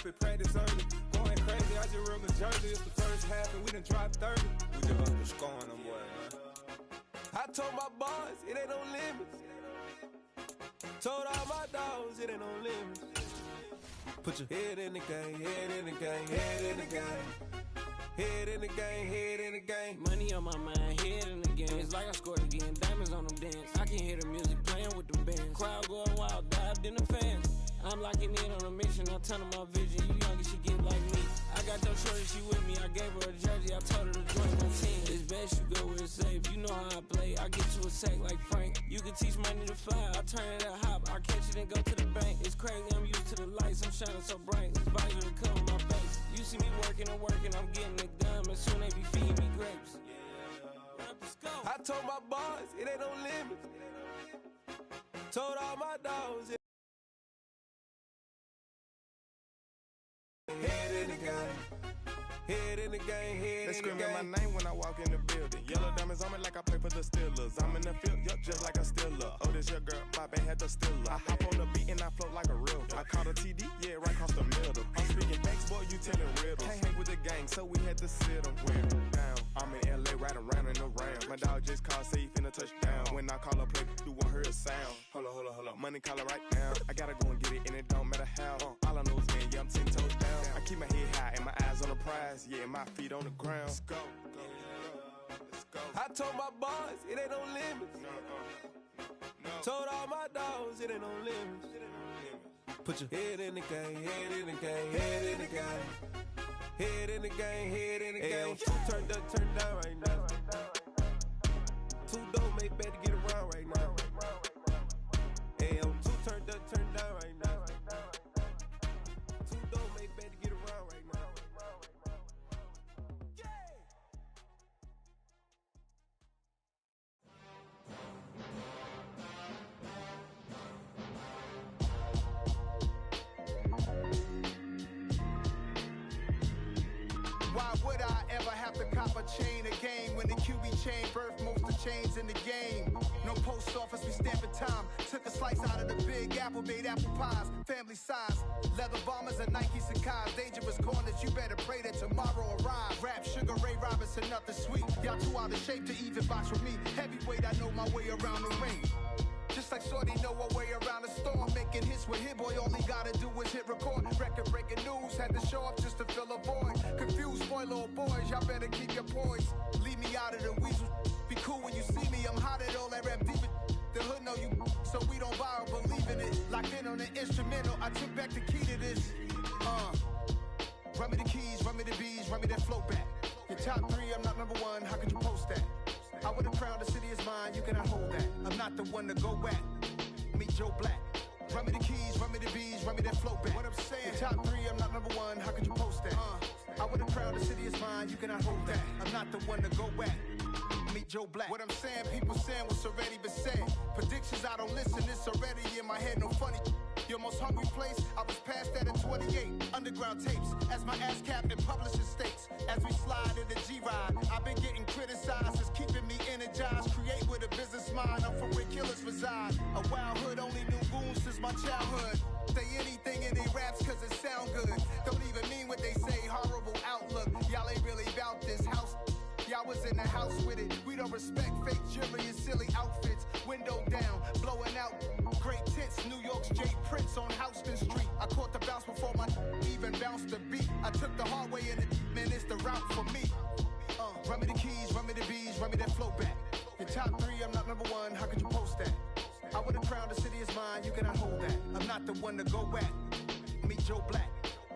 traffic, practice early. Going crazy, I just ripped the jersey. It's the first half and we done dropped 30. We just up the score on them boys, man. I told my boys, it ain't no limits. Told all my dogs, it ain't no limits. Put your head in the game, head in the game, head in the game. Head in the game, head in the game. Money on my mind, head in the game. It's like I scored again, diamonds on them dance. I can hear the music playing with them bands. Crowd going wild, dived in the fans. I'm locking in on a mission, I'm telling my vision. You young, she get like me. I got your shorty, she with me. I gave her a jersey, I told her to join my team. It's best you go where it's safe. You know how I play, I get you a sack like Frank. You can teach money to fly, I turn it up hop. I catch it and go to the bank. It's crazy, I'm used to the lights, I'm shining so bright. This visor to cover my face. You see me working and working, I'm getting it done. And soon they be feeding me grapes. I told my boys, it ain't no limits. Told all my dogs, head in the game, head in the game, head they in the game. They screaming my name when I walk in the building. Yellow diamonds on me like I play for the Steelers. I'm in the field, yup, just like a Steeler. Oh, this your girl, my band had the Steeler. I hop on the beat and I float like a river. I caught a TD, yeah, right across the middle. I'm speaking thanks, boy, you telling riddles. Can't hang with the gang, so we had to sit them down. I'm in LA, riding round and around. My dog just called, say he finna touch down. When I call a play, you won't hear a sound. Hold up, money calling right now. I gotta go and get it, and it don't matter how. All I know is, man, yeah, I'm 10 toes down. I keep my head high and my eyes on the prize. Yeah, my feet on the ground. Let's go. Let's go. I told my boys, it ain't no limits. No. Told all my dogs, it ain't no limits. Put your head in the game, head in the game, head in the game. Head in the game, head in the game. Two turned up, turned down right now. Two dope made bet to get around right now. Two turned up, turned down right now. Two dope made bet to get around right now. Why would I ever have to cop a chain again when the QB chain birthed most of chains in the game? No post office, we stamping time. Took a slice out of the big apple, made apple pies, family size. Leather bombers and Nike Sacai's. Dangerous corners, you better pray that tomorrow arrives. Rap, Sugar Ray Robinson, nothing sweet. Y'all too out of shape to even box with me. Heavyweight, I know my way around the ring. Just like Shorty know her way around the storm. Making hits with Hit Boy, all he gotta do is hit record. Record breaking news, had to show up just to fill a void. Confused, boy, little boys, y'all better keep your poise. Leave me out of the weasel. Be cool when you see me, I'm hot at all that rap deep. The hood know you, so we don't buy or believe in it. Locked in on the instrumental, I took back the key to this. Run me the keys, run me the bees, run me that flow back. Your top three, I'm not number one, how could you post that? I would've crowned the city is mine, you cannot hold that. I'm not the one to go back. Meet Joe Black. Run me the keys, run me the bees, run me that flow back. What I'm saying, your top three, I'm not number one, how could you post that? I would've crowned the city is mine, you cannot hold that. I'm not the one to go back. Meet Joe Black. What I'm saying, people saying what's already been said. Predictions, I don't listen, it's already in my head, no funny. Your most hungry place, I was past that at 28. Underground tapes, as my ass cap in publishing states. As we slide in the G-Ride, I've been getting criticized, it's keeping me energized. Create with a business mind, I'm from where killers reside. A wild hood, only knew goons since my childhood. Say anything in their raps cause it sound good. Don't even mean what they say, horrible outlook. Y'all ain't really about this house. Y'all was in the house with it. We don't respect fake jewelry and silly outfits. Window down, blowing out. Great tits, New York's Jay Prince on Houston Street. I caught the bounce before my even bounced the beat. I took the hard way in it, man, it's the route for me. Run me the keys, run me the bees, run me that flow back. Your top three, I'm not number one, how could you post that? I would've crowned the city is mine, you cannot hold that. I'm not the one to go back. Meet Joe Black.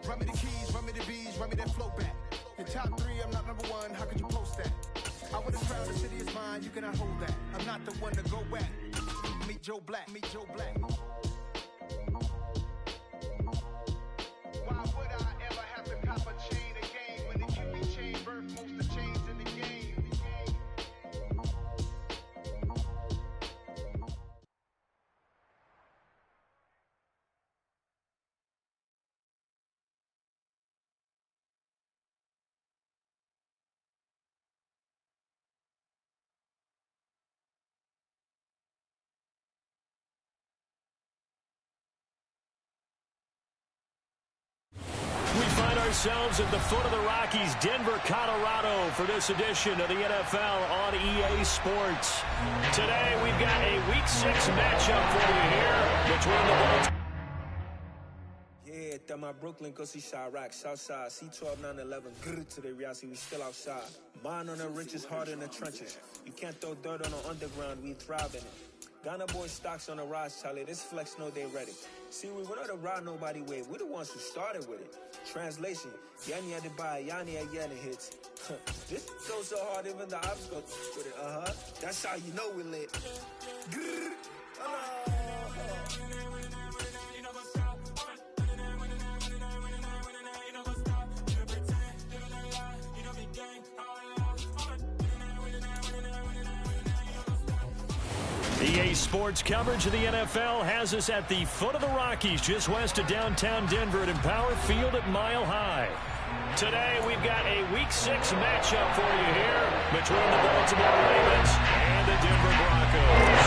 Run me the keys, run me the bees, run me that flow back. Your top three, I'm not number one, how could you post that? I would've crowned the city is mine, you cannot hold that. I'm not the one to go back. Meet Joe Black, meet Joe Black. Why would I ever have to cop a chain again when the QB chain birthed most of chains in the game? ourselves at the foot of the Rockies, Denver, Colorado, for this edition of the NFL on EA Sports. Today, we've got a Week 6 matchup for you here between the Bulls. Yeah, that my Brooklyn, go see Chirac, Southside, C12, 911, good to the reality, we still outside. Mine on the riches, hard in the trenches. You can't throw dirt on the underground, we thrive in it. Ghana boys stocks on the rise, Charlie. This flex know they ready. See, we were not a ride nobody way. We're the ones who started with it. Translation: Yanni had to buy, Yanni had Yanni hits. This goes so hard, even the ops go with it. That's how you know we lit. EA Sports coverage of the NFL has us at the foot of the Rockies, just west of downtown Denver at Empower Field at Mile High. Today, we've got a Week 6 matchup for you here between the Baltimore Ravens and the Denver Broncos.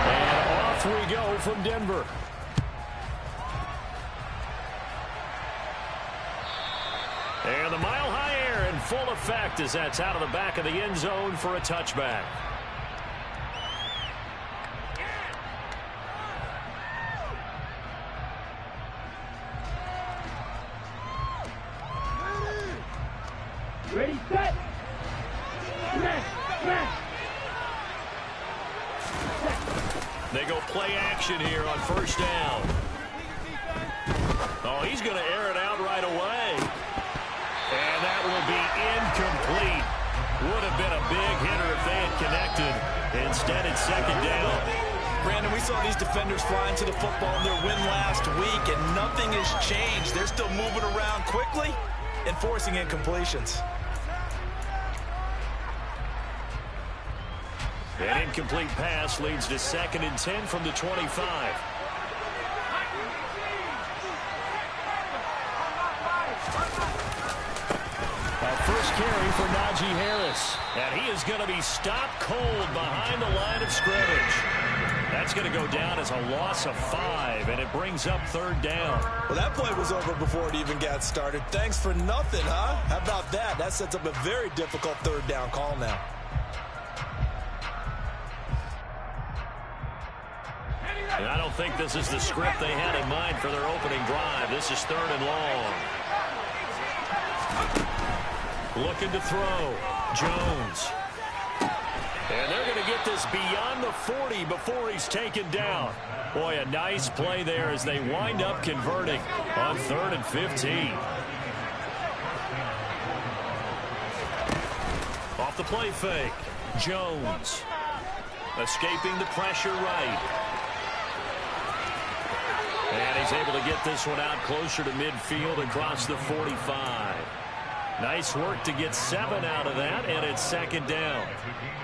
And off we go from Denver. And the Mile High air in full effect as that's out of the back of the end zone for a touchback. Ready, set. They go play action here on first down. Oh, he's going to air it out right away. And that will be incomplete. Would have been a big hitter if they had connected. Instead, it's second down. Brandon, we saw these defenders flying to the football in their win last week, and nothing has changed. They're still moving around quickly and forcing incompletions. An incomplete pass leads to 2nd and 10 from the 25. First carry for Najee Harris. And he is going to be stopped cold behind the line of scrimmage. That's going to go down as a loss of 5, and it brings up 3rd down. Well, that play was over before it even got started. Thanks for nothing, huh? How about that? That sets up a very difficult 3rd down call now. And I don't think this is the script they had in mind for their opening drive. This is 3rd and long. Looking to throw. Jones. And they're going to get this beyond the 40 before he's taken down. Boy, a nice play there as they wind up converting on 3rd and 15. Off the play fake. Jones. Escaping the pressure right. And he's able to get this one out closer to midfield across the 45. Nice work to get 7 out of that, and it's 2nd down.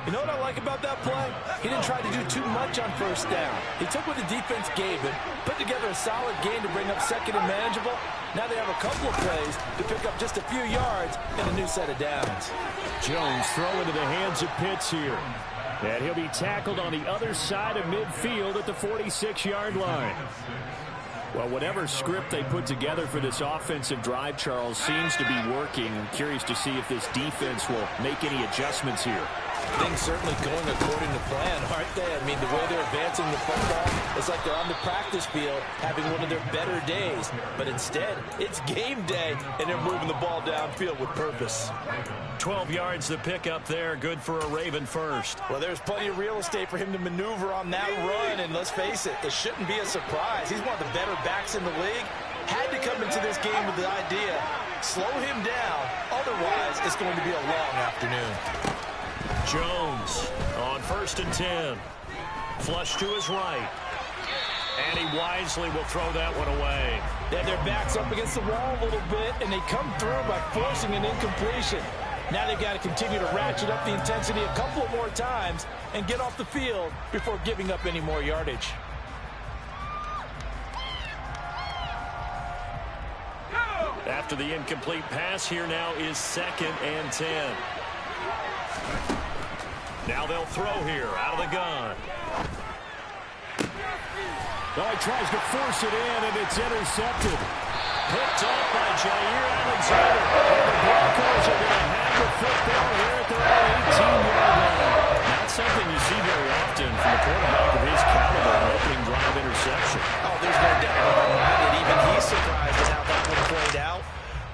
You know what I like about that play? He didn't try to do too much on first down. He took what the defense gave him, put together a solid game to bring up 2nd and manageable. Now they have a couple of plays to pick up just a few yards in a new set of downs. Jones throw into the hands of Pitts here. And he'll be tackled on the other side of midfield at the 46-yard line. Well, whatever script they put together for this offensive drive, Charles, seems to be working. I'm curious to see if this defense will make any adjustments here. Things certainly going according to plan, aren't they? I mean, the way they're advancing the football, it's like they're on the practice field having one of their better days. But instead, it's game day, and they're moving the ball downfield with purpose. 12 yards to pick up there. Good for a Raven first. Well, there's plenty of real estate for him to maneuver on that run. And let's face it, it shouldn't be a surprise. He's one of the better backs in the league. Had to come into this game with the idea, slow him down. Otherwise, it's going to be a long afternoon. Jones on 1st and 10. Flush to his right. And he wisely will throw that one away. Yeah, their back's up against the wall a little bit, and they come through by forcing an incompletion. Now they've got to continue to ratchet up the intensity a couple of more times and get off the field before giving up any more yardage. After the incomplete pass, here now is 2nd and 10. Now they'll throw here out of the gun. Oh, he tries to force it in, and it's intercepted. picked off by Jair Alexander. And the Broncos are going to have the football here at their own 18-yard line. Not something you see very often from a quarterback of his caliber, an opening drive interception. Oh, there's no doubt about it. Even he's surprised at how that one played out.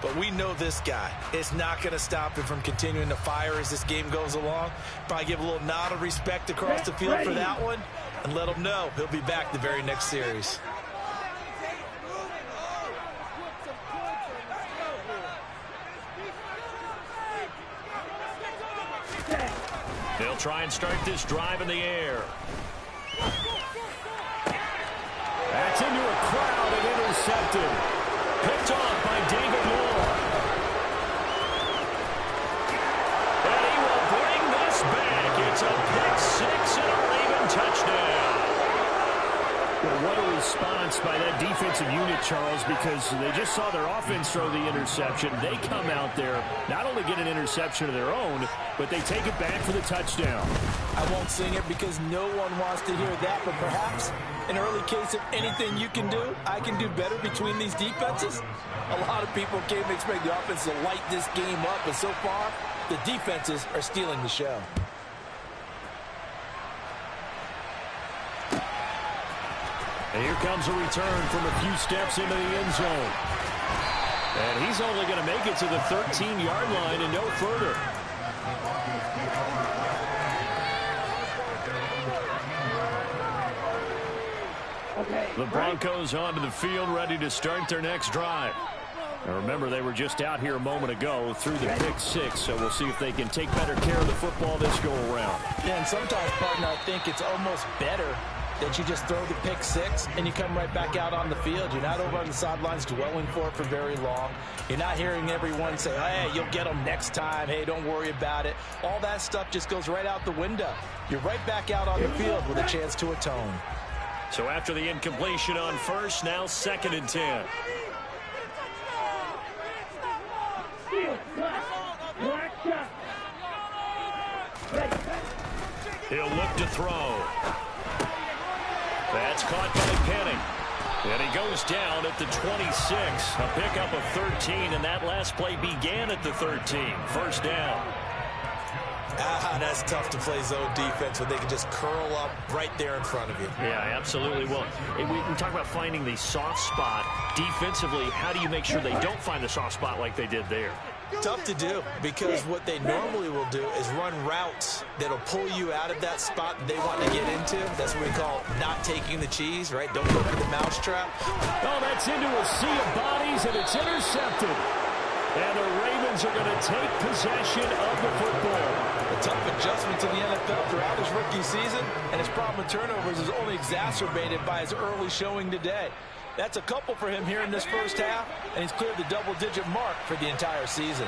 But we know this guy. It's not going to stop him from continuing to fire as this game goes along. Probably give a little nod of respect across the field for that one and let him know he'll be back the very next series. They'll try and start this drive in the air. That's into a crowd and intercepted. Picked off by David Moore. And he will bring this back. It's a pick 6 and a Raven touchdown. Well, what a response by that defensive unit, Charles, because they just saw their offense throw the interception. They come out there, not only get an interception of their own, but they take it back for the touchdown. I won't sing it because no one wants to hear that, but perhaps an early case of anything you can do, I can do better between these defenses. A lot of people came to expect the offense to light this game up, and so far, the defenses are stealing the show. And here comes a return from a few steps into the end zone. And he's only going to make it to the 13-yard line and no further. The Broncos onto the field, ready to start their next drive. Now remember, they were just out here a moment ago through the pick 6, so we'll see if they can take better care of the football this go-around. Yeah, and sometimes, partner, I think it's almost better that you just throw the pick 6 and you come right back out on the field. You're not over on the sidelines dwelling for it for very long. You're not hearing everyone say, hey, you'll get them next time. Hey, don't worry about it. All that stuff just goes right out the window. You're right back out on the field with a chance to atone. So after the incompletion on first, now 2nd and 10. He'll look to throw. That's caught by Penning. And he goes down at the 26. A pickup of 13, and that last play began at the 13. First down. That's tough to play zone defense when they can just curl up right there in front of you. Yeah, absolutely. Well, we talk about finding the soft spot. Defensively, how do you make sure they don't find the soft spot like they did there? Tough to do, because what they normally will do is run routes that'll pull you out of that spot they want to get into. That's what we call not taking the cheese, right? Don't go for the mousetrap. Oh, that's into a sea of bodies, and it's intercepted. And the Ravens are going to take possession of the football. A tough adjustment to the NFL throughout his rookie season, and his problem with turnovers is only exacerbated by his early showing today. That's a couple for him here in this first half, and he's cleared the double-digit mark for the entire season.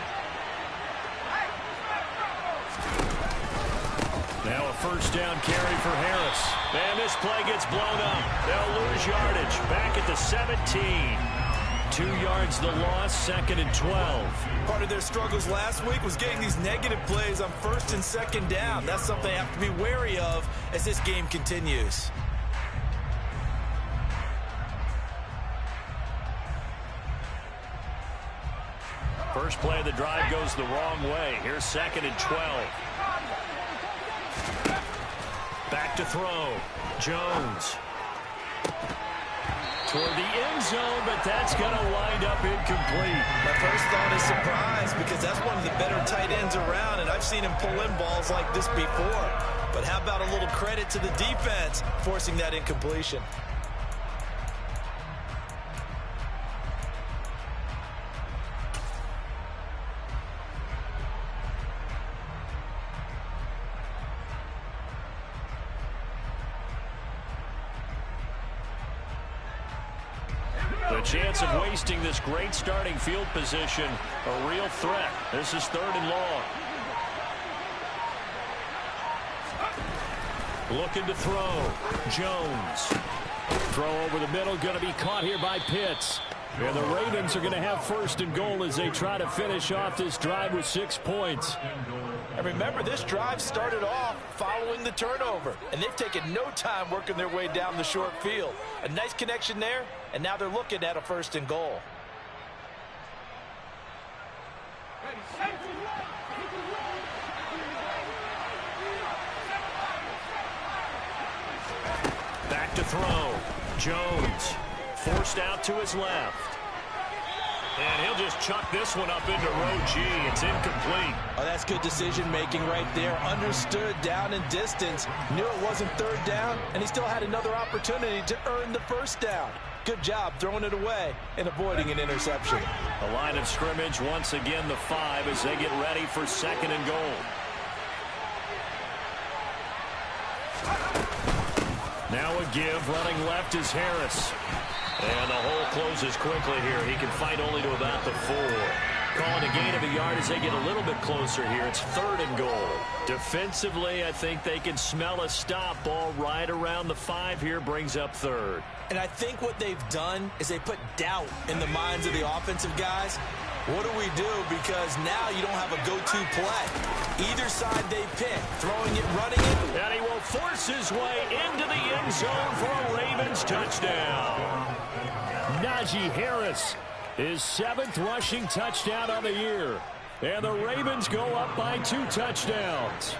Now a first down carry for Harris. And this play gets blown up. They'll lose yardage. Back at the 17. 2 yards the loss, 2nd and 12. Part of their struggles last week was getting these negative plays on 1st and 2nd down. That's something they have to be wary of as this game continues. First play of the drive goes the wrong way. Here's 2nd and 12. Back to throw. Jones. Toward the end zone, but that's going to wind up incomplete. My first thought is surprise, because that's one of the better tight ends around, and I've seen him pull in balls like this before. But how about a little credit to the defense forcing that incompletion? The chance of wasting this great starting field position, a real threat. This is 3rd and long. Looking to throw. Jones. Throw over the middle, going to be caught here by Pitts. And the Ravens are going to have 1st and goal as they try to finish off this drive with 6 points. And remember, this drive started off following the turnover, and they've taken no time working their way down the short field. A nice connection there, and now they're looking at a 1st and goal. Back to throw. Jones forced out to his left. And he'll just chuck this one up into row G. It's incomplete. Oh, that's good decision-making right there. Understood down and distance. Knew it wasn't third down, and he still had another opportunity to earn the first down. Good job throwing it away and avoiding an interception. The line of scrimmage once again the 5 as they get ready for 2nd and goal. Now a give. Running left is Harris. And the hole closes quickly here. He can fight only to about the 4. Calling a gain of a yard as they get a little bit closer here. It's 3rd and goal. Defensively, I think they can smell a stop. Ball right around the 5 here brings up 3rd. And I think what they've done is they put doubt in the minds of the offensive guys. What do we do? Because now you don't have a go-to play. Either side they pick, throwing it, running it. And he will force his way into the end zone for a Ravens touchdown. Najee Harris, his 7th rushing touchdown on the year. And the Ravens go up by 2 touchdowns.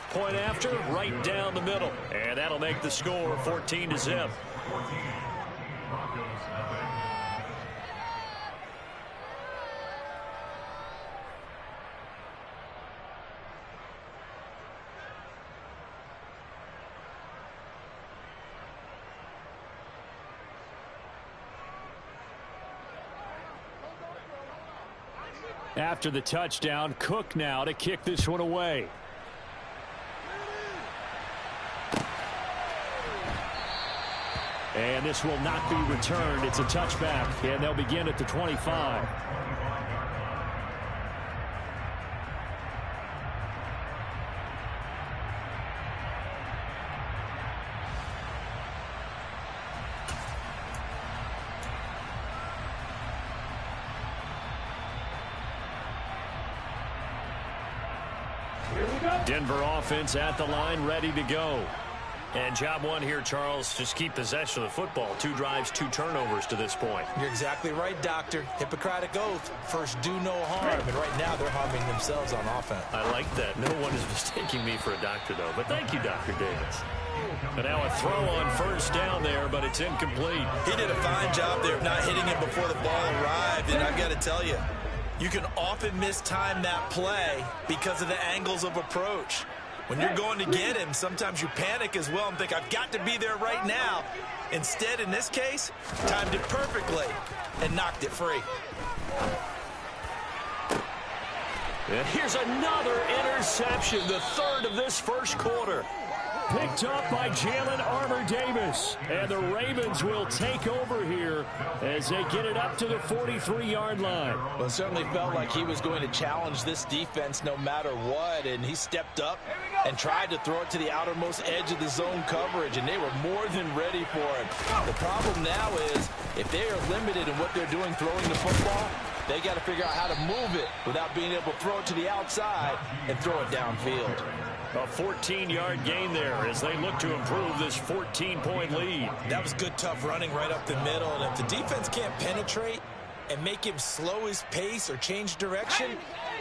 Point after, right down the middle. And that'll make the score 14-0. After the touchdown, Cook now to kick this one away. And this will not be returned. It's a touchback, and they'll begin at the 25. Denver offense at the line, ready to go. And job one here, Charles, just keep possession of the football. 2 drives, 2 turnovers to this point. You're exactly right, Doctor. Hippocratic oath. First, do no harm. And right now, they're harming themselves on offense. I like that. No one is mistaking me for a doctor, though. But thank you, Dr. Davis. And now a throw on first down there, but it's incomplete. He did a fine job there of not hitting it before the ball arrived. And I've got to tell you, you can often mistime that play because of the angles of approach. When you're going to get him, sometimes you panic as well and think, I've got to be there right now. Instead, in this case, timed it perfectly and knocked it free. And here's another interception, the 3rd of this first quarter. Picked up by Jalen Armour-Davis. And the Ravens will take over here as they get it up to the 43-yard line. Well, it certainly felt like he was going to challenge this defense no matter what. And he stepped up and tried to throw it to the outermost edge of the zone coverage. And they were more than ready for it. The problem now is if they are limited in what they're doing throwing the football, they got to figure out how to move it without being able to throw it to the outside and throw it downfield. A 14-yard gain there as they look to improve this 14-point lead. That was good, tough running right up the middle. And if the defense can't penetrate and make him slow his pace or change direction,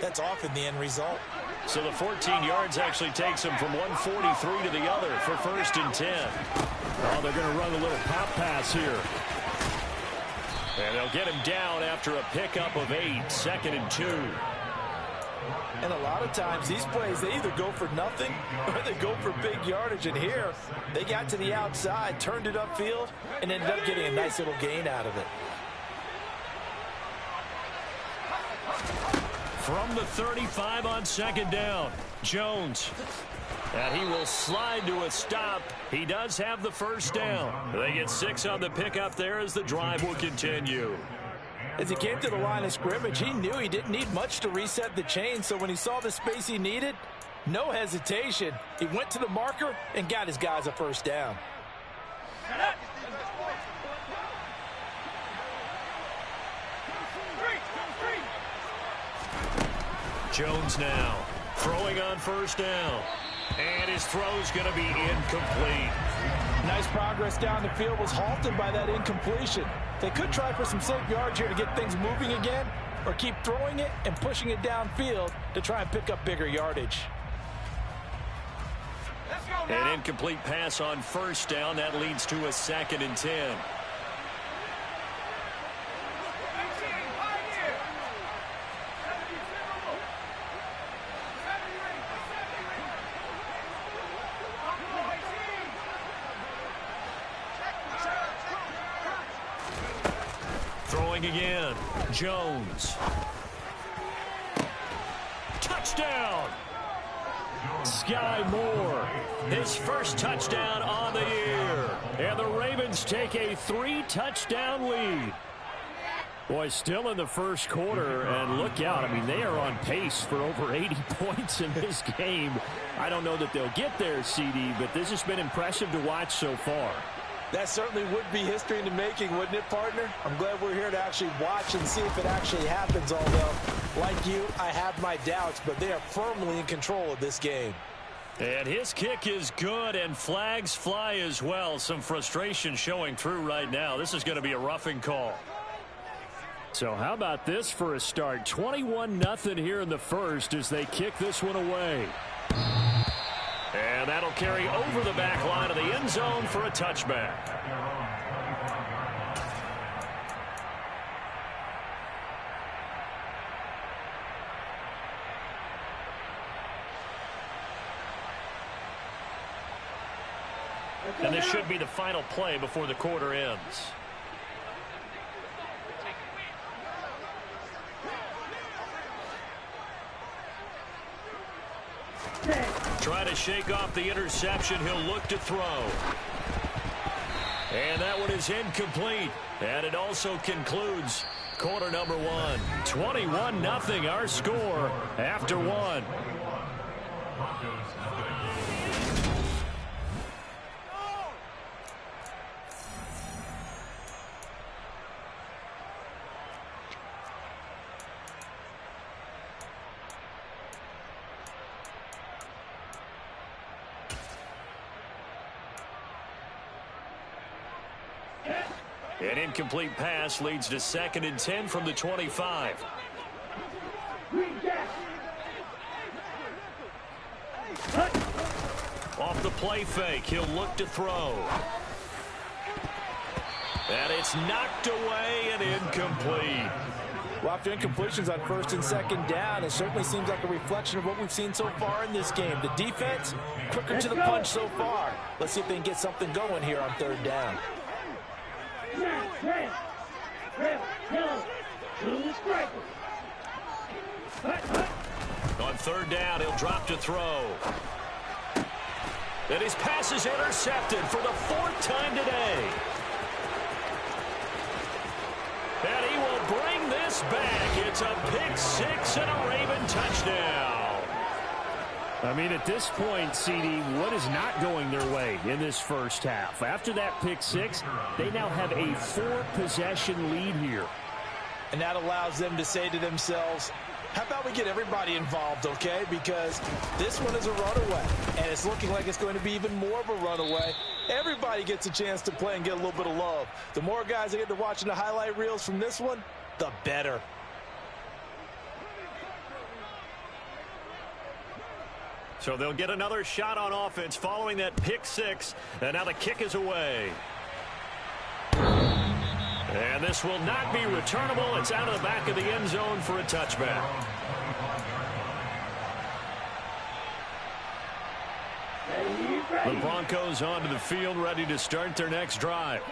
that's often the end result. So the 14 yards actually takes them from 143 to the other for 1st and 10. Oh, they're going to run a little pop pass here. And they'll get him down after a pickup of 8, 2nd and 2. And a lot of times these plays, they either go for nothing or they go for big yardage. And here, they got to the outside, turned it upfield, and ended up getting a nice little gain out of it. From the 35 on 2nd down, Jones. And he will slide to a stop. He does have the first down. They get 6 on the pickup there as the drive will continue. As he came to the line of scrimmage, he knew he didn't need much to reset the chain. So when he saw the space he needed, no hesitation. He went to the marker and got his guys a first down. Jones now throwing on first down. And his throw's going to be incomplete. Nice progress down the field was halted by that incompletion. They could try for some safe yards here to get things moving again, or keep throwing it and pushing it downfield to try and pick up bigger yardage. An incomplete pass on first down. That leads to a 2nd and 10. Throwing again. Jones. Touchdown! Sky Moore, his first touchdown on the year. And the Ravens take a 3-touchdown lead. Boy, still in the first quarter, and look out. I mean, they are on pace for over 80 points in this game. I don't know that they'll get there, CD, but this has been impressive to watch so far. That certainly would be history in the making, wouldn't it, partner? I'm glad we're here to actually watch and see if it actually happens, although, like you, I have my doubts, but they are firmly in control of this game. And his kick is good, and flags fly as well. Some frustration showing through right now. This is going to be a roughing call. So how about this for a start? 21-0 here in the first as they kick this one away. And that'll carry over the back line of the end zone for a touchback. And this should be the final play before the quarter ends. Try to shake off the interception. He'll look to throw. And that one is incomplete. And it also concludes quarter number one. 21-0 our score after one. An incomplete pass leads to 2nd and 10 from the 25. Off the play fake, he'll look to throw. And it's knocked away and incomplete. Well, after incompletions on 1st and 2nd down, it certainly seems like a reflection of what we've seen so far in this game. The defense, quicker to the punch so far. Let's see if they can get something going here on 3rd down. On 3rd down, he'll drop to throw. And his pass is intercepted for the 4th time today. And he will bring this back. It's a pick six and a Raven touchdown. I mean, at this point, CD, what is not going their way in this first half? After that pick six, they now have a 4-possession lead here. And that allows them to say to themselves, how about we get everybody involved, okay? Because this one is a runaway, and it's looking like it's going to be even more of a runaway. Everybody gets a chance to play and get a little bit of love. The more guys that get to watching the highlight reels from this one, the better. So they'll get another shot on offense following that pick six, and now the kick is away. And this will not be returnable. It's out of the back of the end zone for a touchback. The Broncos onto the field, ready to start their next drive.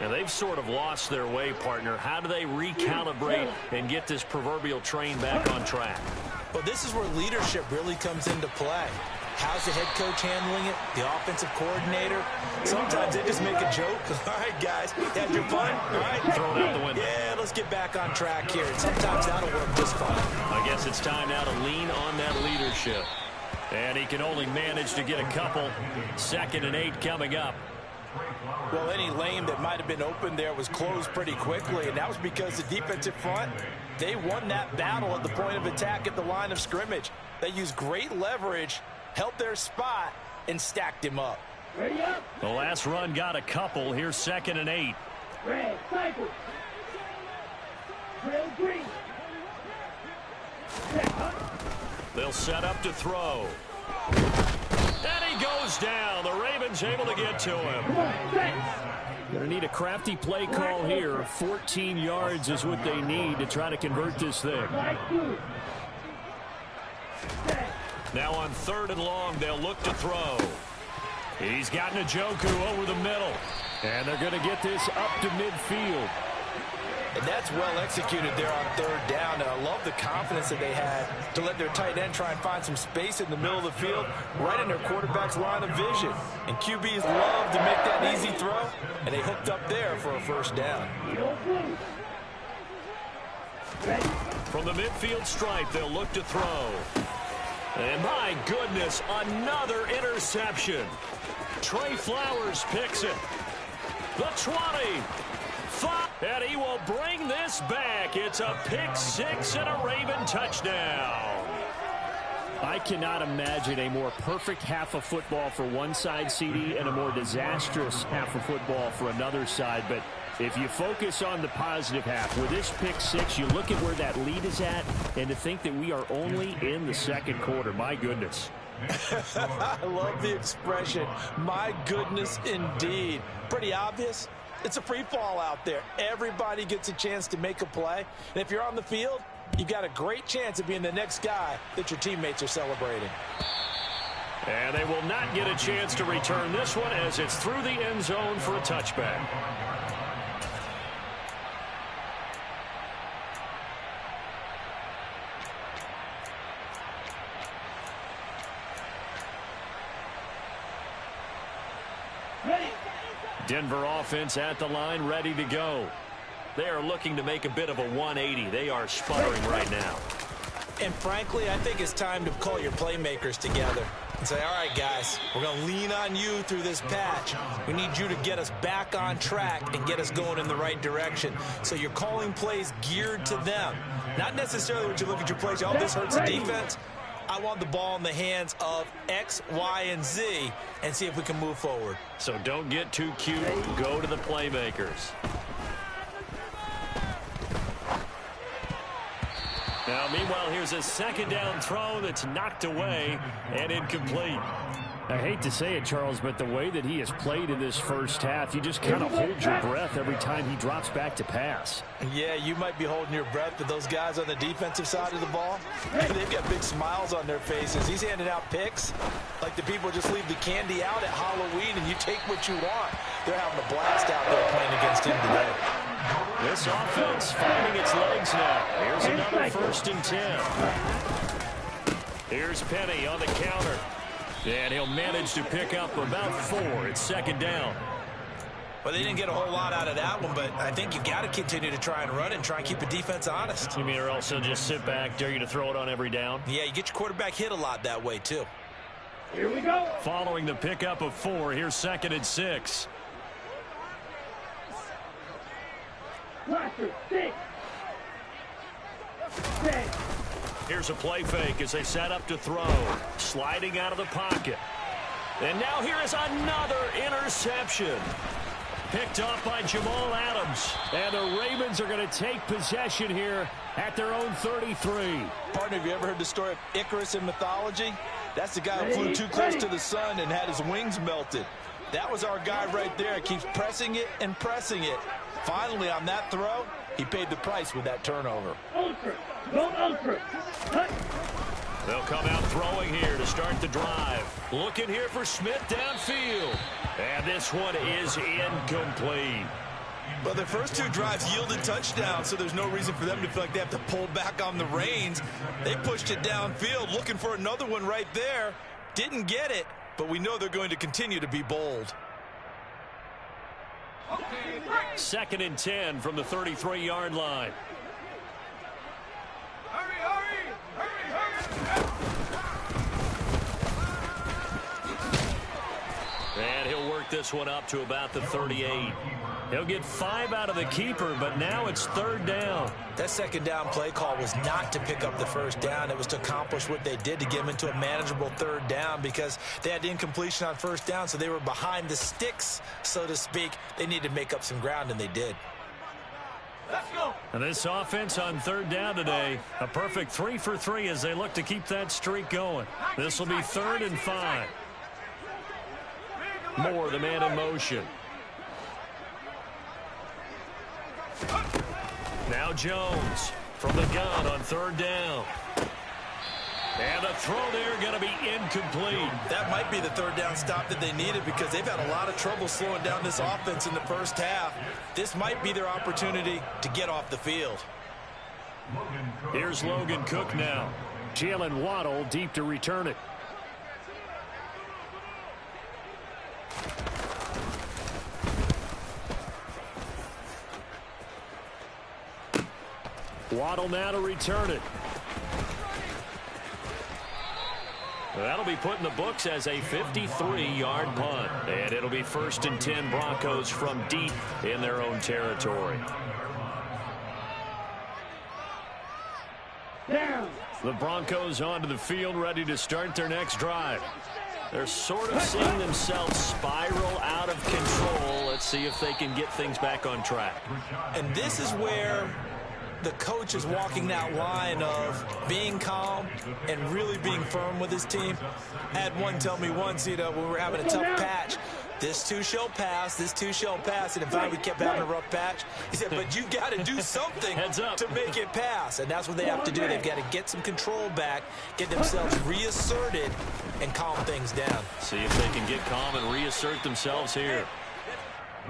And they've sort of lost their way, partner. How do they recalibrate and get this proverbial train back on track? Well, this is where leadership really comes into play. How's the head coach handling it? The offensive coordinator? Sometimes they just make a joke. All right, guys, had your fun? All right, throw it out the window. Yeah, let's get back on track here. And sometimes that'll work just fine. I guess it's time now to lean on that leadership. And he can only manage to get a couple. 2nd and 8 coming up. Well, any lane that might have been open there was closed pretty quickly, and that was because the defensive front, they won that battle at the point of attack at the line of scrimmage. They used great leverage, held their spot, and stacked him up. Ready up. The last run got a couple. Here's 2nd and 8. Red, cycle. Trail green. They'll set up to throw. And he goes down. The Ravens able to get to him. Going to need a crafty play call here. 14 yards is what they need to try to convert this thing. Now on 3rd and long, they'll look to throw. He's got Njoku over the middle. And they're going to get this up to midfield. And that's well executed there on 3rd down. And I love the confidence that they had to let their tight end try and find some space in the middle of the field, right in their quarterback's line of vision. And QBs love to make that easy throw, and they hooked up there for a 1st down. From the midfield stripe, they'll look to throw. And my goodness, another interception. Trey Flowers picks it. The 20. And he will bring this back. It's a pick 6 and a Raven touchdown. I cannot imagine a more perfect half of football for one side, CD, and a more disastrous half of football for another side. But if you focus on the positive half, with this pick 6, you look at where that lead is at, and to think that we are only in the 2nd quarter. My goodness. I love the expression. My goodness, indeed. Pretty obvious. It's a free fall out there. Everybody gets a chance to make a play. And if you're on the field, you've got a great chance of being the next guy that your teammates are celebrating. And they will not get a chance to return this one as it's through the end zone for a touchback. Denver offense at the line, ready to go. They are looking to make a bit of a 180. They are sputtering right now. And frankly, I think it's time to call your playmakers together and say, all right, guys, we're going to lean on you through this patch. We need you to get us back on track and get us going in the right direction. So you're calling plays geared to them. Not necessarily when you look at your plays, oh, this hurts the defense. I want the ball in the hands of X, Y, and Z and see if we can move forward. So don't get too cute. Go to the playmakers. Now, meanwhile, here's a 2nd down throw that's knocked away and incomplete. I hate to say it, Charles, but the way that he has played in this first half, you just kind of hold your breath every time he drops back to pass. Yeah, you might be holding your breath, but those guys on the defensive side of the ball, they've got big smiles on their faces. He's handing out picks like the people just leave the candy out at Halloween and you take what you want. They're having a blast out there playing against him today. This offense finding its legs now. Here's another 1st and 10. Here's Penny on the counter. And he'll manage to pick up about 4. It's 2nd down. Well, they didn't get a whole lot out of that one, but I think you've got to continue to try and run and try and keep the defense honest. You mean or else they'll just sit back, dare you to throw it on every down? Yeah, you get your quarterback hit a lot that way, too. Here we go. Following the pickup of 4, here's 2nd and 6. Cluster, 6. 10. Here's a play fake as they set up to throw. Sliding out of the pocket. And now here is another interception. Picked off by Jamal Adams. And the Ravens are going to take possession here at their own 33. Partner, have you ever heard the story of Icarus in mythology? That's the guy who flew too close to the sun and had his wings melted. That was our guy right there. Keeps pressing it and pressing it. Finally, on that throw, he paid the price with that turnover. Ultra. Go ultra. Cut. They'll come out throwing here to start the drive. Looking here for Smith downfield. And this one is incomplete. Well, their first 2 drives yielded touchdowns, so there's no reason for them to feel like they have to pull back on the reins. They pushed it downfield, looking for another one right there. Didn't get it, but we know they're going to continue to be bold. 2nd and 10 from the 33-yard line. And he'll work this one up to about the 38. He'll get 5 out of the keeper, but now it's 3rd down. That second down play call was not to pick up the first down. It was to accomplish what they did to get them into a manageable 3rd down because they had incompletion on first down, so they were behind the sticks, so to speak. They needed to make up some ground, and they did. Let's go. And this offense on 3rd down today, a perfect 3 for 3 as they look to keep that streak going. This will be 3rd and 5. Moore, the man in motion. Now Jones from the gun on 3rd down. And the throw there going to be incomplete. That might be the 3rd down stop that they needed because they've had a lot of trouble slowing down this offense in the first half. This might be their opportunity to get off the field. Here's Logan Cook now. Jalen Waddle deep to return it. Waddle now to return it. That'll be put in the books as a 53-yard punt. And it'll be 1st and 10 Broncos from deep in their own territory. Down. The Broncos onto the field ready to start their next drive. They're sort of seeing themselves spiral out of control. Let's see if they can get things back on track. And this is where the coach is walking that line of being calm and really being firm with his team. I had one tell me once, when we were having a tough patch, this too shall pass, this too shall pass. And in fact, we kept having a rough patch. He said, but you got to do something to make it pass. And that's what they have to do. They've got to get some control back, get themselves reasserted, and calm things down. See if they can get calm and reassert themselves here.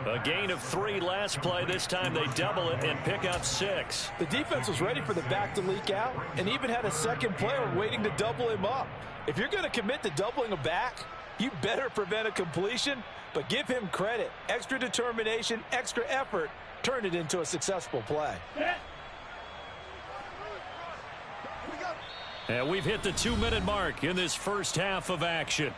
A gain of 3 last play. This time they double it and pick up 6. The defense was ready for the back to leak out and even had a second player waiting to double him up. If you're going to commit to doubling a back, you better prevent a completion, but give him credit. Extra determination, extra effort, turn it into a successful play. And we've hit the 2-minute mark in this first half of action.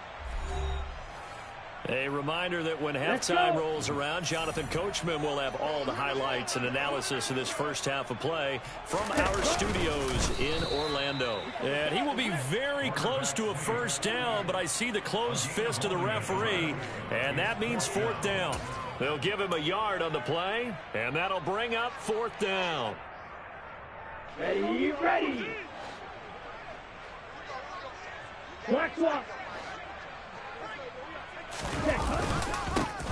A reminder that when halftime rolls around, Jonathan Coachman will have all the highlights and analysis of this first half of play from our studios in Orlando. And he will be very close to a first down, but I see the closed fist of the referee, and that means 4th down. They'll give him a yard on the play, and that'll bring up 4th down. Ready, ready. Black walk.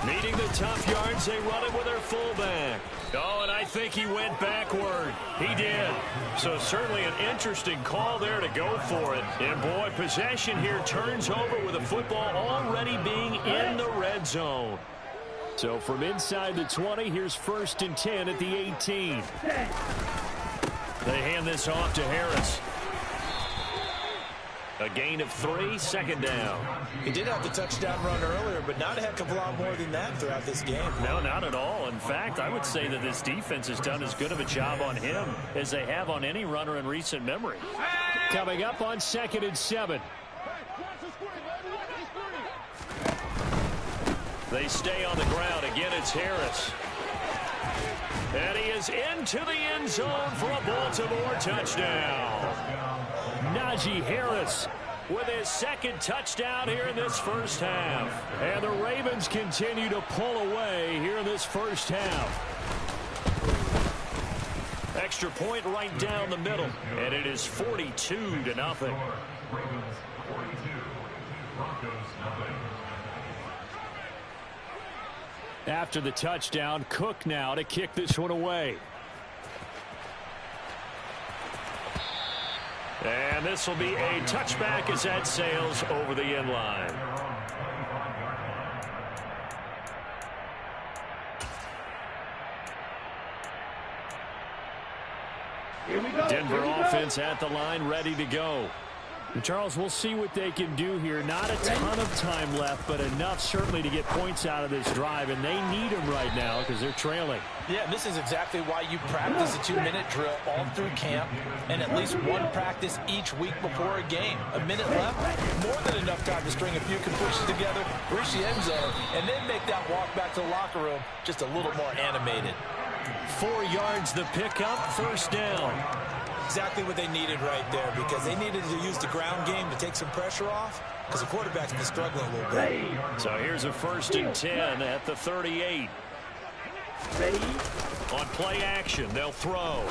Needing the tough yards, they run it with their fullback. Oh, and I think he went backward. He did. So certainly an interesting call there to go for it. And boy, possession here turns over with the football already being in the red zone. So from inside the 20, here's 1st and 10 at the 18. They hand this off to Harris. A gain of 3, 2nd down. He did have the touchdown run earlier, but not a heck of a lot more than that throughout this game. No, not at all. In fact, I would say that this defense has done as good of a job on him as they have on any runner in recent memory. Coming up on 2nd and 7. They stay on the ground. Again, it's Harris. And he is into the end zone for a Baltimore touchdown. Najee Harris with his 2nd touchdown here in this first half. And the Ravens continue to pull away here in this first half. Extra point right down the middle. And it is 42-0. After the touchdown, Cook now to kick this one away. And this will be a touchback as that sails over the end line. Here we go. Denver offense at the line, ready to go. Charles, we'll see what they can do here. Not a ton of time left, but enough certainly to get points out of this drive, and they need them right now because they're trailing. Yeah, this is exactly why you practice a 2-minute drill all through camp and at least one practice each week before a game. A minute left, more than enough time to string a few completions together, reach the end zone, and then make that walk back to the locker room just a little more animated. 4 yards the pickup, first down. Exactly what they needed right there, because they needed to use the ground game to take some pressure off because the quarterback's been struggling a little bit. So here's a 1st and 10 at the 38. Ready? On play action, they'll throw.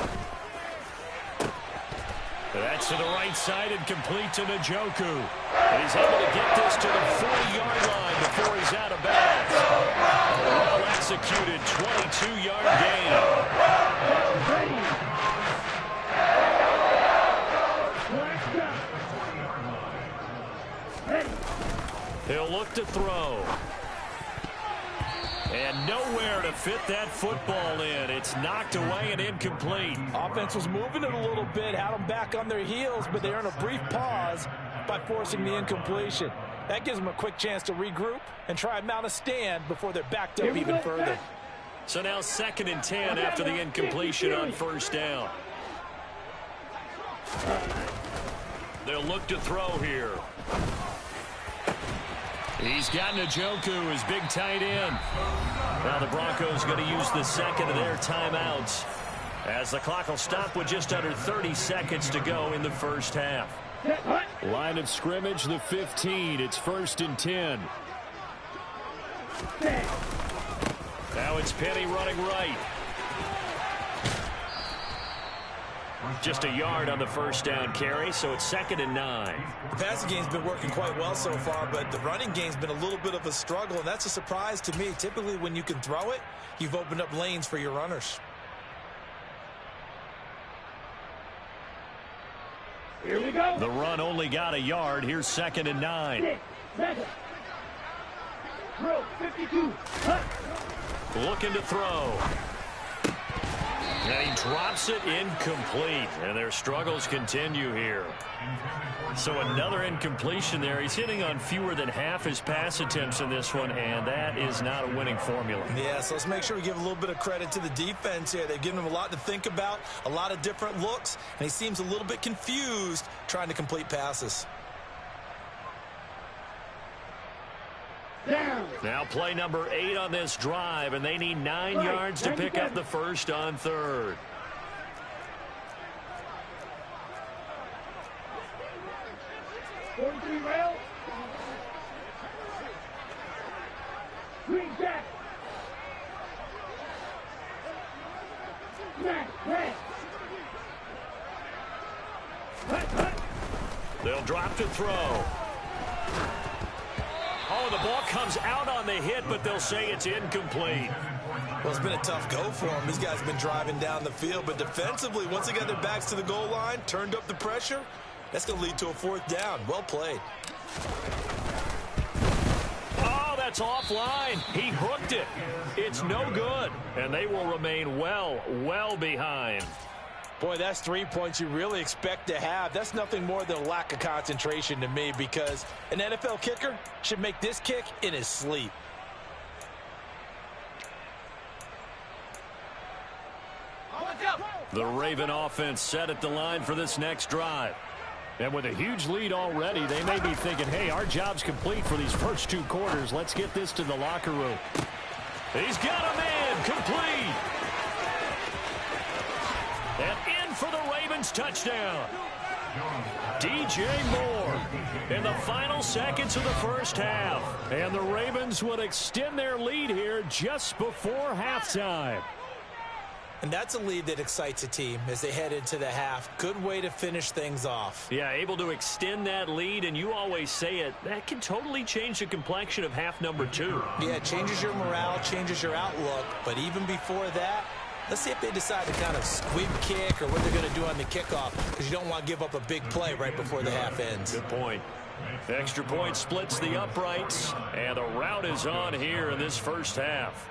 That's to the right side and complete to Njoku. And he's able to get this to the 40-yard line before he's out of bounds. Well executed 22-yard gain. Ready? He'll look to throw. And nowhere to fit that football in. It's knocked away and incomplete. Offense was moving it a little bit, had them back on their heels, but they earned a brief pause by forcing the incompletion. That gives them a quick chance to regroup and try and mount a stand before they're backed up even further. So now 2nd and 10 after the incompletion on 1st down. They'll look to throw here. He's got Njoku, his big tight end. Now the Broncos going to use the 2nd of their timeouts as the clock will stop with just under 30 seconds to go in the first half. Line of scrimmage, the 15. It's 1st and 10. Now it's Penny running right. Just a yard on the 1st down carry, so it's 2nd and 9. The passing game's been working quite well so far, but the running game's been a little bit of a struggle, and that's a surprise to me. Typically, when you can throw it, you've opened up lanes for your runners. Here we go. The run only got a yard. Here's 2nd and 9. 6, 7. Throw, 52. Looking to throw. And he drops it incomplete. And their struggles continue here. So another incompletion there. He's hitting on fewer than half his pass attempts in this one, and that is not a winning formula. Yeah, so let's make sure we give a little bit of credit to the defense here. They've given him a lot to think about, a lot of different looks, and he seems a little bit confused trying to complete passes. Down. Now play number 8 on this drive, and they need 9 yards to pick up the first on 3rd. Rail. Green jack. Red. They'll drop to throw. Oh, the ball comes out on the hit, but they'll say it's incomplete. Well, it's been a tough go for them. These guys have been driving down the field, but defensively, once they got their backs to the goal line, turned up the pressure, that's going to lead to a 4th down. Well played. Oh, that's offline. He hooked it. It's no good, and they will remain well behind. Boy, that's 3 points you really expect to have. That's nothing more than a lack of concentration to me, because an NFL kicker should make this kick in his sleep. The Raven offense set at the line for this next drive. And with a huge lead already, they may be thinking, hey, our job's complete for these first 2 quarters. Let's get this to the locker room. He's got him in, complete. And in for the Ravens touchdown. DJ Moore in the final seconds of the first half. And the Ravens would extend their lead here just before halftime. And that's a lead that excites a team as they head into the half. Good way to finish things off. Yeah, able to extend that lead, and you always say it, that can totally change the complexion of half number 2. Yeah, it changes your morale, changes your outlook. But even before that, let's see if they decide to kind of squib kick or what they're going to do on the kickoff, because you don't want to give up a big play right before the half ends. Good point. Extra point splits the uprights, and the route is on here in this first half.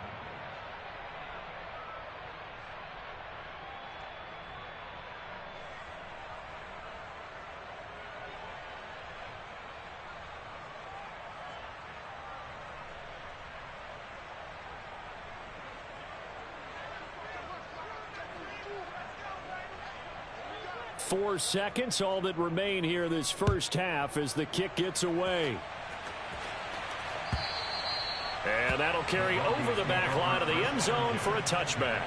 4 seconds, all that remain here this first half as the kick gets away. And that'll carry over the back line of the end zone for a touchback.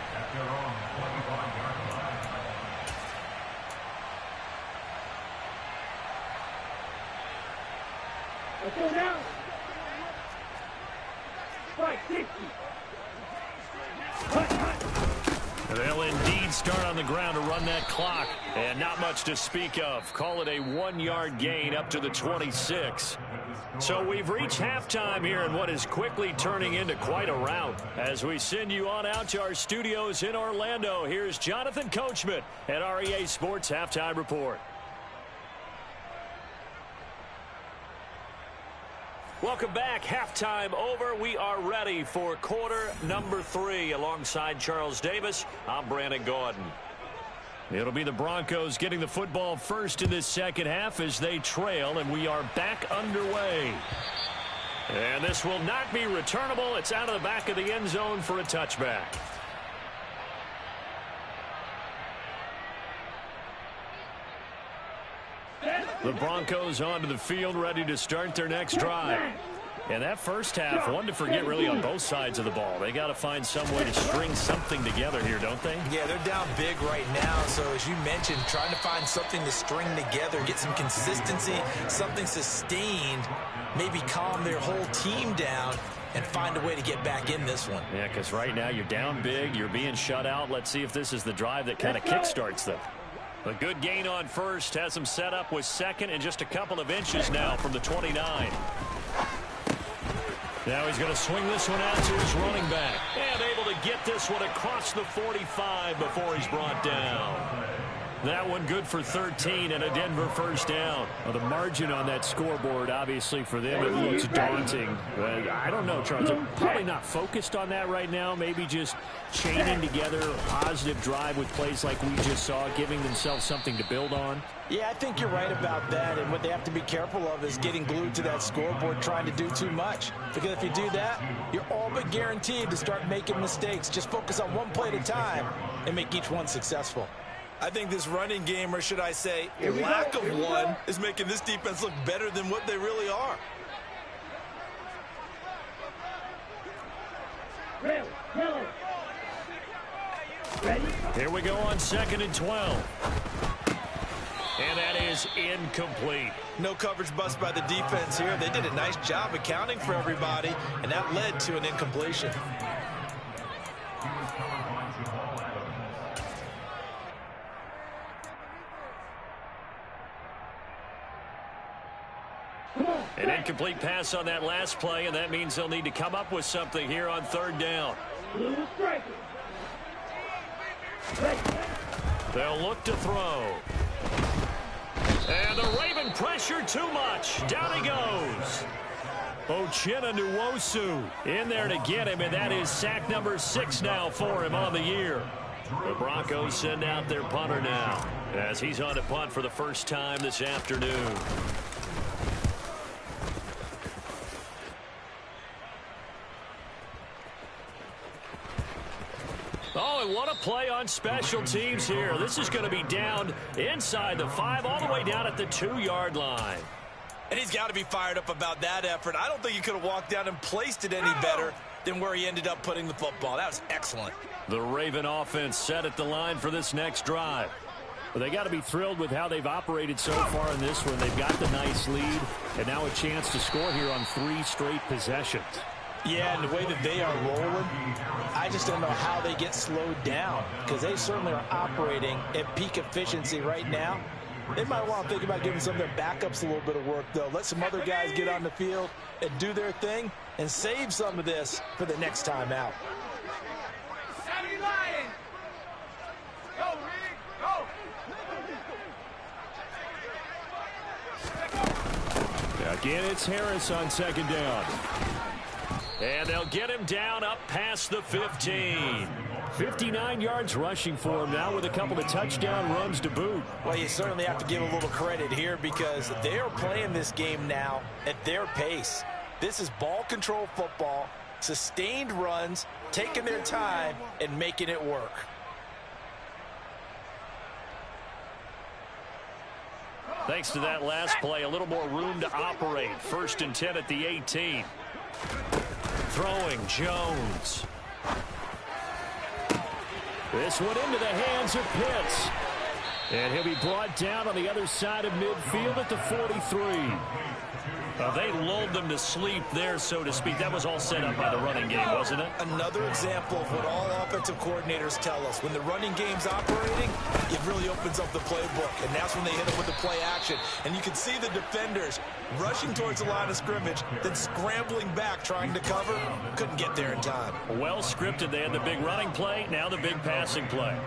Let's go now. Strike 60. They'll indeed start on the ground to run that clock. And not much to speak of. Call it a 1-yard gain up to the 26. So we've reached halftime here in what is quickly turning into quite a rout. As we send you on out to our studios in Orlando, here's Jonathan Coachman at REA Sports Halftime Report. Welcome back. Halftime over. We are ready for quarter number 3. Alongside Charles Davis, I'm Brandon Gordon. It'll be the Broncos getting the football first in this second half as they trail, and we are back underway. And this will not be returnable. It's out of the back of the end zone for a touchback. The Broncos onto the field, ready to start their next drive. And that first half, one to forget really on both sides of the ball. They got to find some way to string something together here, don't they? Yeah, they're down big right now. So as you mentioned, trying to find something to string together, get some consistency, something sustained, maybe calm their whole team down and find a way to get back in this one. Yeah, because right now you're down big, you're being shut out. Let's see if this is the drive that kind of kickstarts them. A good gain on first, has them set up with second and just a couple of inches now from the 29. Now he's going to swing this one out to his running back. And able to get this one across the 45 before he's brought down. That one good for 13 and a Denver first down. Well, the margin on that scoreboard, obviously, for them, it looks daunting. I don't know, Charles. They're probably not focused on that right now. Maybe just chaining together a positive drive with plays like we just saw, giving themselves something to build on. Yeah, I think you're right about that. And what they have to be careful of is getting glued to that scoreboard trying to do too much. Because if you do that, you're all but guaranteed to start making mistakes. Just focus on one play at a time and make each one successful. I think this running game, or should I say lack of one, is making this defense look better than what they really are. Here we go on 2nd and 12. And that is incomplete. No coverage bust by the defense here. They did a nice job accounting for everybody, and that led to an incompletion. An incomplete pass on that last play, and that means they'll need to come up with something here on 3rd down. They'll look to throw. And the Raven pressure too much. Down he goes. Uchenna Nwosu in there to get him, and that is sack number 6 now for him on the year. The Broncos send out their punter now as he's on to punt for the first time this afternoon. Oh, and what a play on special teams here. This is going to be down inside the 5, all the way down at the 2-yard line. And he's got to be fired up about that effort. I don't think he could have walked down and placed it any better than where he ended up putting the football. That was excellent. The Raven offense set at the line for this next drive. Well, they got to be thrilled with how they've operated so far in this one. They've got the nice lead, and now a chance to score here on 3 straight possessions. Yeah, and the way that they are rolling, I just don't know how they get slowed down because they certainly are operating at peak efficiency right now. They might want to think about giving some of their backups a little bit of work, though. Let some other guys get on the field and do their thing and save some of this for the next time out. Again, it's Harris on 2nd down. And they'll get him down up past the 15. 59 yards rushing for him now with a couple of touchdown runs to boot. Well, you certainly have to give a little credit here because they are playing this game now at their pace. This is ball control football, sustained runs, taking their time and making it work. Thanks to that last play, a little more room to operate. 1st and 10 at the 18. Throwing Jones. This one into the hands of Pitts. And he'll be brought down on the other side of midfield at the 43. They lulled them to sleep there, so to speak. That was all set up by the running game, wasn't it? Another example of what all offensive coordinators tell us. When the running game's operating, it really opens up the playbook. And that's when they hit them with the play action. And you can see the defenders rushing towards the line of scrimmage, then scrambling back, trying to cover. Couldn't get there in time. Well scripted. They had the big running play, now the big passing play.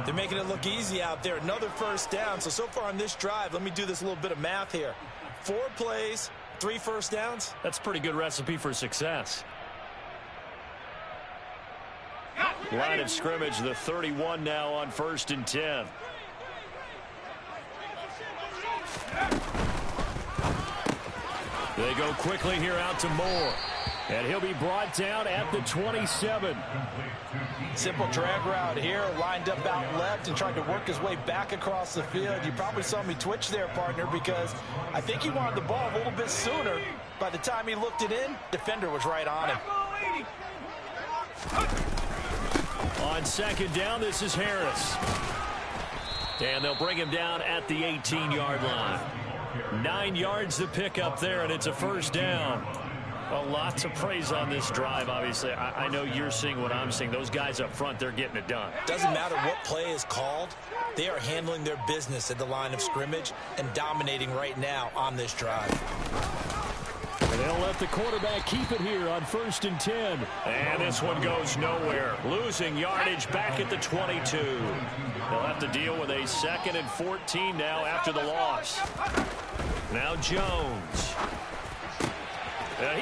They're making it look easy out there. Another 1st down. So far on this drive, let me do this little bit of math here. 4 plays, 3 first downs. That's a pretty good recipe for success. Line of scrimmage, the 31 now on 1st and 10. They go quickly here out to Moore. And he'll be brought down at the 27. Simple drag route here, lined up out left and tried to work his way back across the field. You probably saw me twitch there, partner, because I think he wanted the ball a little bit sooner. By the time he looked it in, defender was right on him. On 2nd down, this is Harris. And they'll bring him down at the 18-yard line. 9 yards to pick up there, and it's a 1st down. A lot to praise on this drive, obviously. I know you're seeing what I'm seeing. Those guys up front, they're getting it done. Doesn't matter what play is called. They are handling their business at the line of scrimmage and dominating right now on this drive. And they'll let the quarterback keep it here on 1st and 10. And this one goes nowhere. Losing yardage back at the 22. They'll have to deal with a 2nd and 14 now after the loss. Now Jones.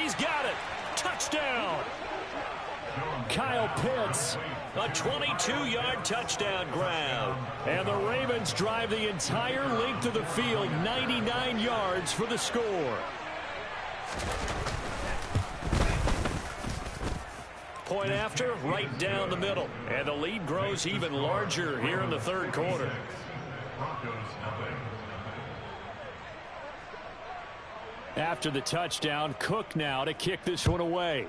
He's got it. Touchdown. Kyle Pitts, a 22-yard touchdown grab. And the Ravens drive the entire length of the field, 99 yards for the score. Point after, right down the middle. And the lead grows even larger here in the 3rd quarter. After the touchdown, Cook now to kick this one away.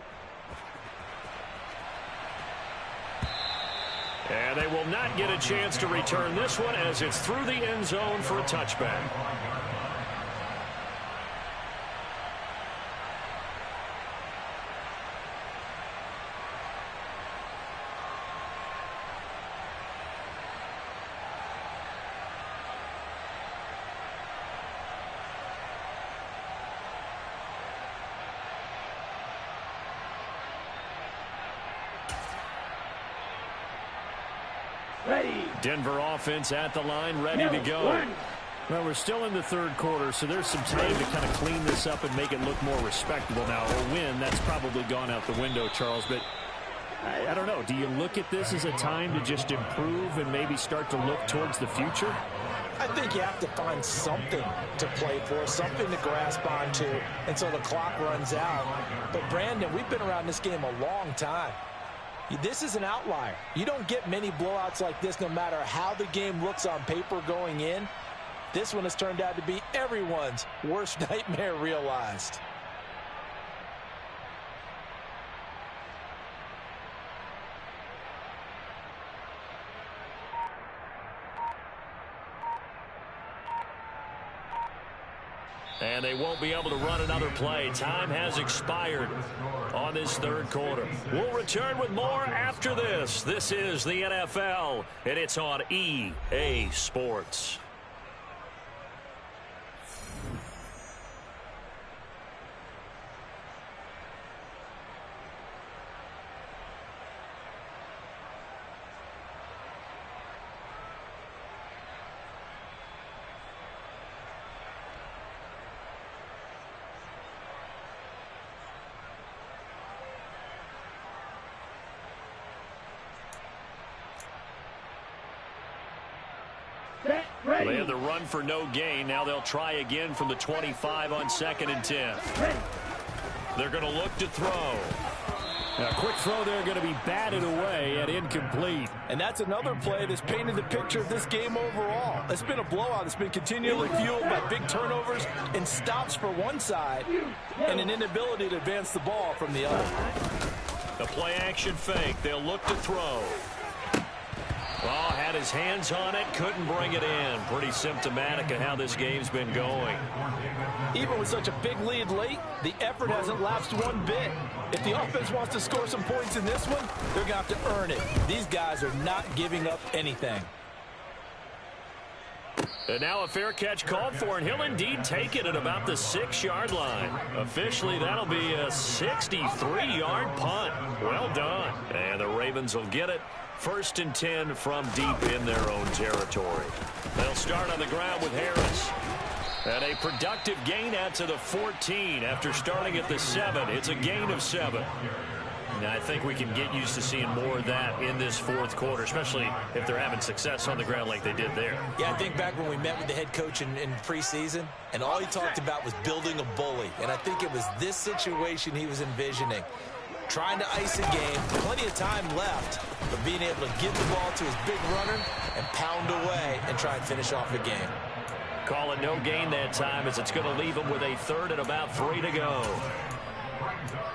And they will not get a chance to return this one as it's through the end zone for a touchback. Denver offense at the line, ready to go. Well, we're still in the 3rd quarter, so there's some time to kind of clean this up and make it look more respectable now. A win, that's probably gone out the window, Charles, but I don't know. Do you look at this as a time to just improve and maybe start to look towards the future? I think you have to find something to play for, something to grasp onto until the clock runs out. But, Brandon, we've been around this game a long time. This is an outlier. You don't get many blowouts like this no matter how the game looks on paper going in. This one has turned out to be everyone's worst nightmare realized. And they won't be able to run another play. Time has expired on this 3rd quarter. We'll return with more after this. This is the NFL, and it's on EA Sports. They had the run for no gain. Now they'll try again from the 25 on 2nd and 10. They're going to look to throw. A quick throw there going to be batted away and incomplete. And that's another play that's painted the picture of this game overall. It's been a blowout. It's been continually fueled by big turnovers and stops for one side and an inability to advance the ball from the other. The play action fake. They'll look to throw. Oh, had his hands on it, couldn't bring it in. Pretty symptomatic of how this game's been going. Even with such a big lead late, the effort hasn't lapsed one bit. If the offense wants to score some points in this one, they're going to have to earn it. These guys are not giving up anything. And now a fair catch called for, and he'll indeed take it at about the 6-yard line. Officially, that'll be a 63-yard punt. Well done. And the Ravens will get it. 1st and 10 from deep in their own territory. They'll start on the ground with Harris. And a productive gain out to the 14 after starting at the 7. It's a gain of 7. And I think we can get used to seeing more of that in this 4th quarter, especially if they're having success on the ground like they did there. Yeah, I think back when we met with the head coach in preseason, and all he talked about was building a bully. And I think it was this situation he was envisioning. Trying to ice a game, plenty of time left, but being able to give the ball to his big runner and pound away and try and finish off a game. Call it no gain that time, as it's going to leave him with a 3rd and about 3 to go.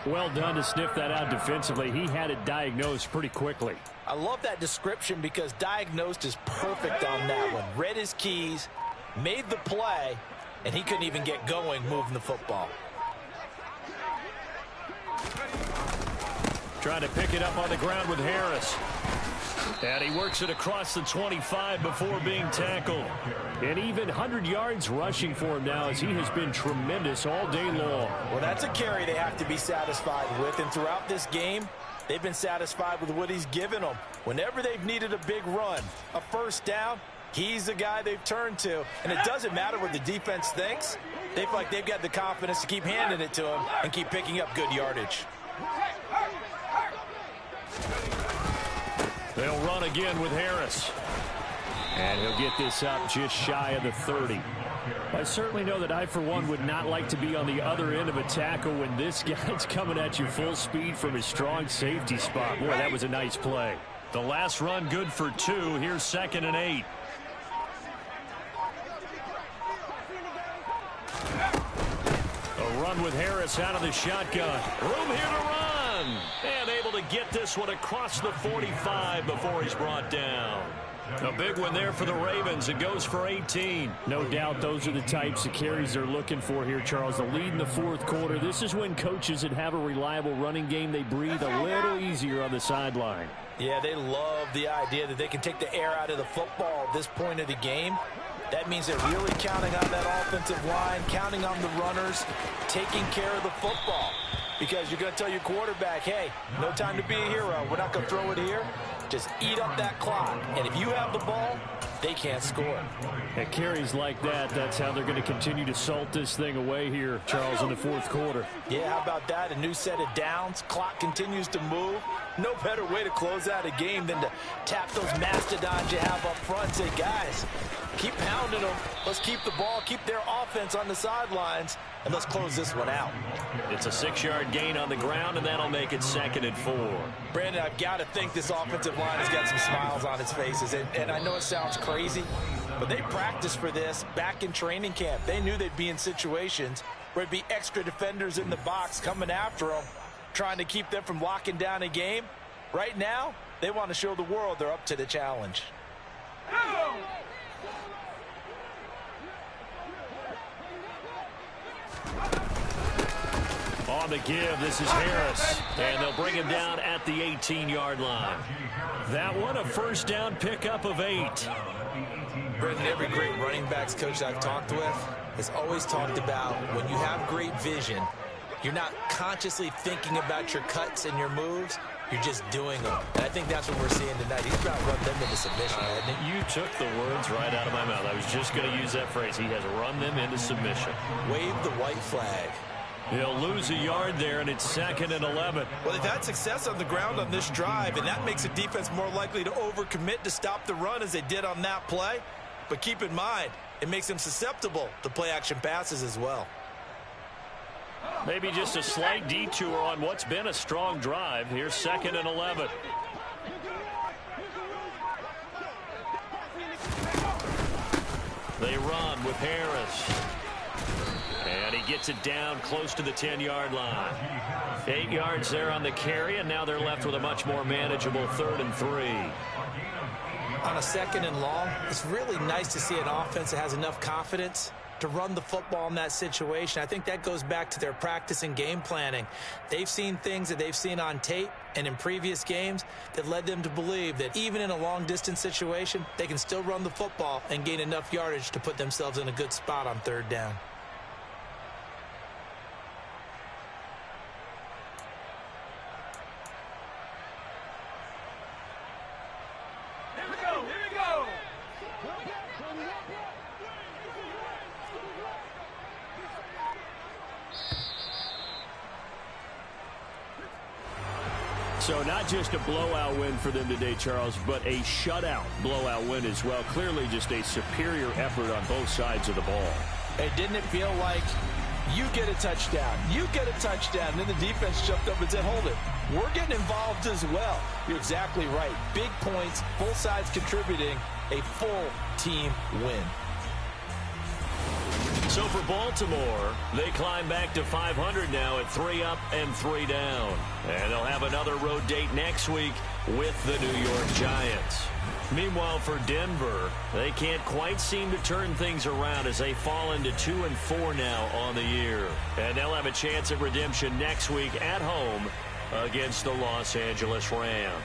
Well done to sniff that out defensively. He had it diagnosed pretty quickly. I love that description because diagnosed is perfect on that one. Read his keys, made the play, and he couldn't even get going moving the football. Trying to pick it up on the ground with Harris. And he works it across the 25 before being tackled. And even 100 yards rushing for him now, as he has been tremendous all day long. Well, that's a carry they have to be satisfied with. And throughout this game, they've been satisfied with what he's given them. Whenever they've needed a big run, a 1st down, he's the guy they've turned to. And it doesn't matter what the defense thinks. They feel like they've got the confidence to keep handing it to him and keep picking up good yardage. They'll run again with Harris. And he'll get this up just shy of the 30. I certainly know that I, for one, would not like to be on the other end of a tackle when this guy's coming at you full speed from his strong safety spot. Boy, that was a nice play. The last run good for 2. Here's 2nd and 8. A run with Harris out of the shotgun. Room here to run. And able to get this one across the 45 before he's brought down. A big one there for the Ravens. It goes for 18. No doubt those are the types of carries they're looking for here, Charles. The lead in the 4th quarter. This is when coaches that have a reliable running game, they breathe a little easier on the sideline. Yeah, they love the idea that they can take the air out of the football at this point of the game. That means they're really counting on that offensive line, counting on the runners, taking care of the football. Because you're going to tell your quarterback, hey, no time to be a hero. We're not going to throw it here. Just eat up that clock. And if you have the ball, they can't score. At carries like that, that's how they're going to continue to salt this thing away here, Charles, in the 4th quarter. Yeah, how about that? A new set of downs. Clock continues to move. No better way to close out a game than to tap those mastodons you have up front and say, guys, keep pounding them. Let's keep the ball, keep their offense on the sidelines, and let's close this one out. It's a 6-yard gain on the ground, and that'll make it 2nd and 4. Brandon, I've got to think this offensive line has got some smiles on its faces. And I know it sounds crazy, but they practiced for this back in training camp. They knew they'd be in situations where it'd be extra defenders in the box coming after them, trying to keep them from locking down a game. Right now, they want to show the world they're up to the challenge. On the give, this is Harris. And they'll bring him down at the 18-yard line. That one, a 1st down pickup of 8. Brendan, every great running backs coach I've talked with has always talked about when you have great vision, you're not consciously thinking about your cuts and your moves. You're just doing them. And I think that's what we're seeing tonight. He's about to run them into submission, hasn't he? You took the words right out of my mouth. I was just going to use that phrase. He has run them into submission. Wave the white flag. He'll lose a yard there, and it's 2nd and 11. Well, they've had success on the ground on this drive, and that makes a defense more likely to overcommit to stop the run as they did on that play. But keep in mind, it makes them susceptible to play-action passes as well. Maybe just a slight detour on what's been a strong drive. Here's 2nd and 11. They run with Harris. And he gets it down close to the 10-yard line. 8 yards there on the carry, and now they're left with a much more manageable 3rd and 3. On a 2nd and long, it's really nice to see an offense that has enough confidence to run the football in that situation. I think that goes back to their practice and game planning. They've seen things that they've seen on tape and in previous games that led them to believe that even in a long-distance situation, they can still run the football and gain enough yardage to put themselves in a good spot on 3rd down. So not just a blowout win for them today, Charles, but a shutout blowout win as well. Clearly just a superior effort on both sides of the ball. Hey, didn't it feel like you get a touchdown, you get a touchdown, and then the defense jumped up and said, hold it, we're getting involved as well. You're exactly right. Big points, both sides contributing, a full team win. So for Baltimore, they climb back to 500 now at 3 up and 3 down. And they'll have another road date next week with the New York Giants. Meanwhile, for Denver, they can't quite seem to turn things around as they fall into 2 and 4 now on the year. And they'll have a chance at redemption next week at home against the Los Angeles Rams.